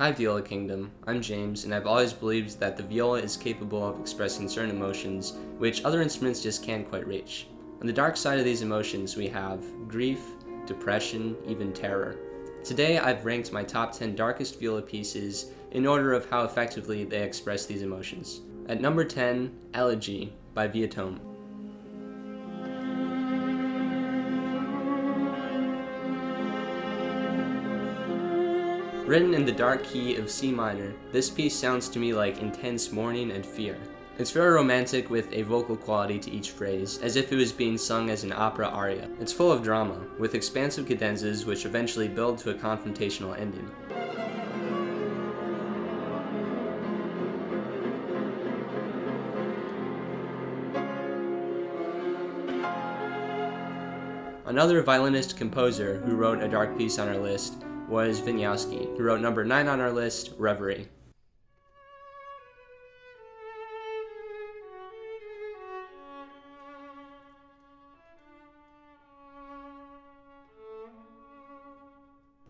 Hi Viola Kingdom, I'm James, and I've always believed that the viola is capable of expressing certain emotions which other instruments just can't quite reach. On the dark side of these emotions we have grief, depression, even terror. Today I've ranked my top 10 darkest viola pieces in order of how effectively they express these emotions. At number 10, Elegy by Vieuxtemps. Written in the dark key of C minor, this piece sounds to me like intense mourning and fear. It's very romantic with a vocal quality to each phrase, as if it was being sung as an opera aria. It's full of drama, with expansive cadenzas which eventually build to a confrontational ending. Another violinist-composer who wrote a dark piece on our list was Vieuxtemps, who wrote number 9 on our list, Reverie.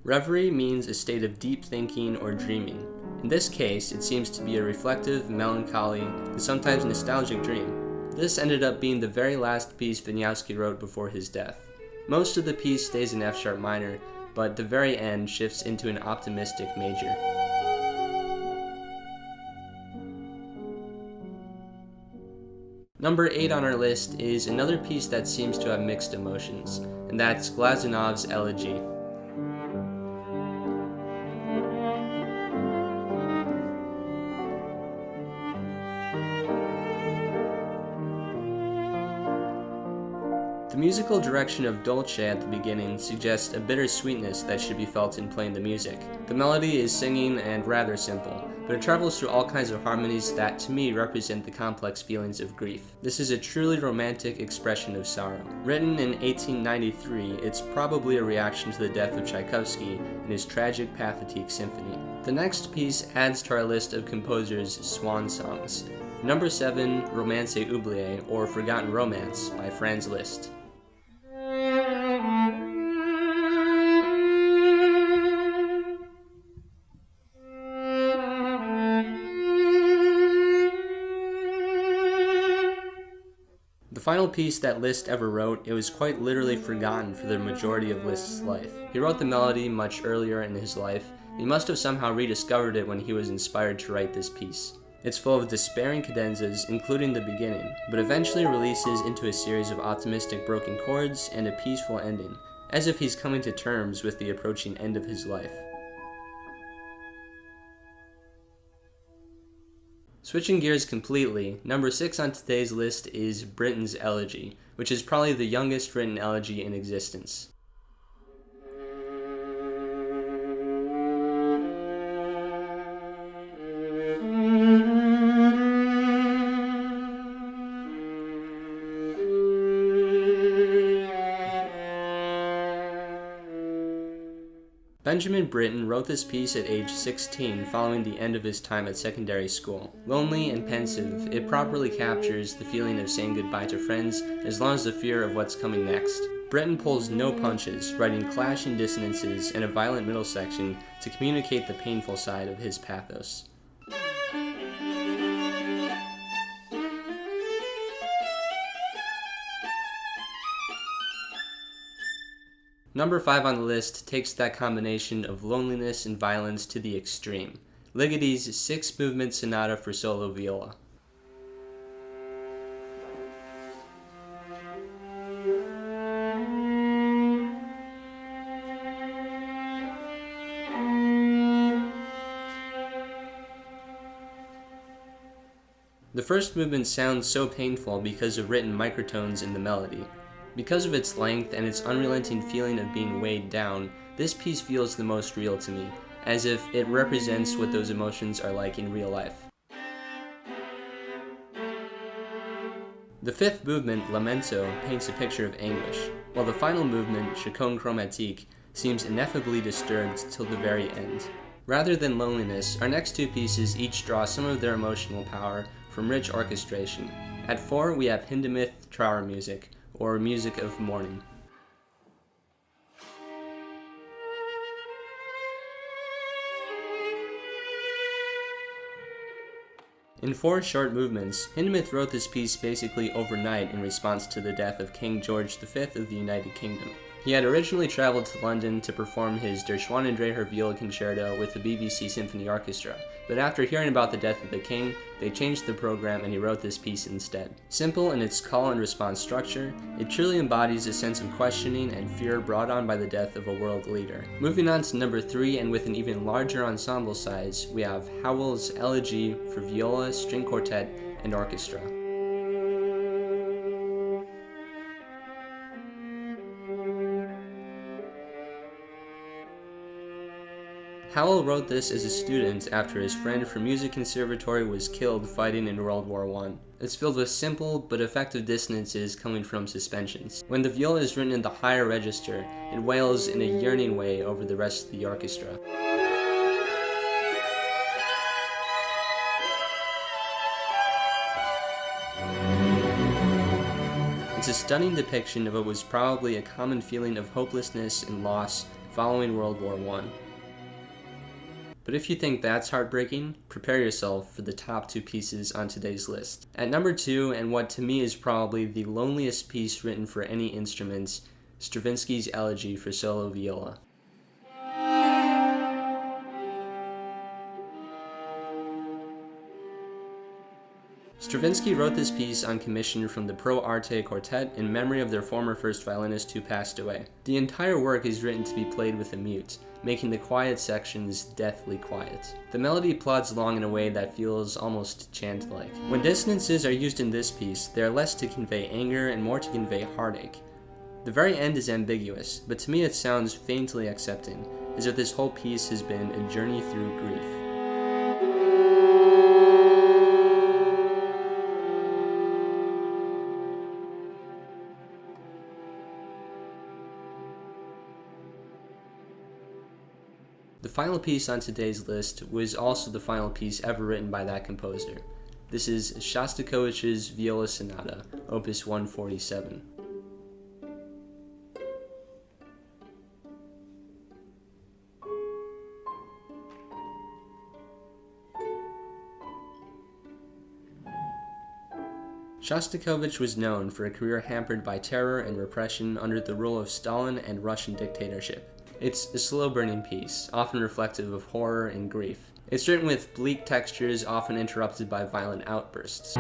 Reverie means a state of deep thinking or dreaming. In this case, it seems to be a reflective, melancholy, and sometimes nostalgic dream. This ended up being the very last piece Vieuxtemps wrote before his death. Most of the piece stays in F sharp minor, but the very end shifts into an optimistic major. Number 8 on our list is another piece that seems to have mixed emotions, and that's Glazunov's Elegy. The musical direction of Dolce at the beginning suggests a bittersweetness that should be felt in playing the music. The melody is singing and rather simple, but it travels through all kinds of harmonies that to me represent the complex feelings of grief. This is a truly romantic expression of sorrow. Written in 1893, it's probably a reaction to the death of Tchaikovsky in his tragic Pathetique symphony. The next piece adds to our list of composers' swan songs. Number 7, Romance oublié, or Forgotten Romance, by Franz Liszt. The final piece that Liszt ever wrote, it was quite literally forgotten for the majority of Liszt's life. He wrote the melody much earlier in his life, and he must have somehow rediscovered it when he was inspired to write this piece. It's full of despairing cadenzas, including the beginning, but eventually releases into a series of optimistic broken chords and a peaceful ending, as if he's coming to terms with the approaching end of his life. Switching gears completely, number 6 on today's list is Britten's Elegy, which is probably the youngest written elegy in existence. Benjamin Britten wrote this piece at age 16 following the end of his time at secondary school. Lonely and pensive, it properly captures the feeling of saying goodbye to friends as long as the fear of what's coming next. Britten pulls no punches, writing clashing dissonances and a violent middle section to communicate the painful side of his pathos. Number 5 on the list takes that combination of loneliness and violence to the extreme. Ligeti's 6-movement sonata for solo viola. The first movement sounds so painful because of written microtones in the melody. Because of its length and its unrelenting feeling of being weighed down, this piece feels the most real to me, as if it represents what those emotions are like in real life. The 5th movement, Lamento, paints a picture of anguish, while the final movement, Chaconne chromatique, seems ineffably disturbed till the very end. Rather than loneliness, our next 2 pieces each draw some of their emotional power from rich orchestration. At 4, we have Hindemith Trauer music, or music of mourning. In 4 short movements, Hindemith wrote this piece basically overnight in response to the death of King George V of the United Kingdom. He had originally traveled to London to perform his Der Schwanendreher Viola Concerto with the BBC Symphony Orchestra, but after hearing about the death of the king, they changed the program and he wrote this piece instead. Simple in its call and response structure, it truly embodies a sense of questioning and fear brought on by the death of a world leader. Moving on to number 3, and with an even larger ensemble size, we have Howell's Elegy for Viola, String Quartet, and Orchestra. Howell wrote this as a student after his friend from music conservatory was killed fighting in World War I. It's filled with simple but effective dissonances coming from suspensions. When the viola is written in the higher register, it wails in a yearning way over the rest of the orchestra. It's a stunning depiction of what was probably a common feeling of hopelessness and loss following World War I. But if you think that's heartbreaking, prepare yourself for the top 2 pieces on today's list. At number 2, and what to me is probably the loneliest piece written for any instruments, Stravinsky's Elegy for Solo Viola. Stravinsky wrote this piece on commission from the Pro Arte Quartet in memory of their former first violinist who passed away. The entire work is written to be played with a mute, making the quiet sections deathly quiet. The melody plods along in a way that feels almost chant-like. When dissonances are used in this piece, they are less to convey anger and more to convey heartache. The very end is ambiguous, but to me it sounds faintly accepting, as if this whole piece has been a journey through grief. The final piece on today's list was also the final piece ever written by that composer. This is Shostakovich's Viola Sonata, Opus 147. Shostakovich was known for a career hampered by terror and repression under the rule of Stalin and Russian dictatorship. It's a slow-burning piece, often reflective of horror and grief. It's written with bleak textures, often interrupted by violent outbursts.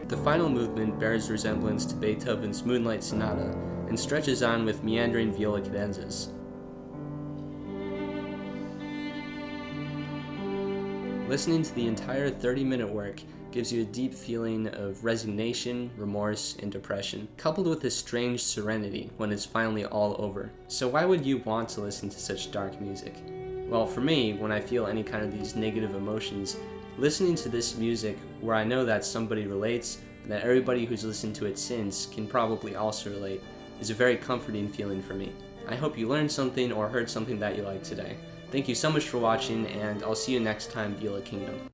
The final movement bears resemblance to Beethoven's Moonlight Sonata and stretches on with meandering viola cadenzas. Listening to the entire 30-minute work gives you a deep feeling of resignation, remorse, and depression, coupled with a strange serenity when it's finally all over. So why would you want to listen to such dark music? Well, for me, when I feel any kind of these negative emotions, listening to this music where I know that somebody relates and that everybody who's listened to it since can probably also relate is a very comforting feeling for me. I hope you learned something or heard something that you liked today. Thank you so much for watching, and I'll see you next time, Viola Kingdom.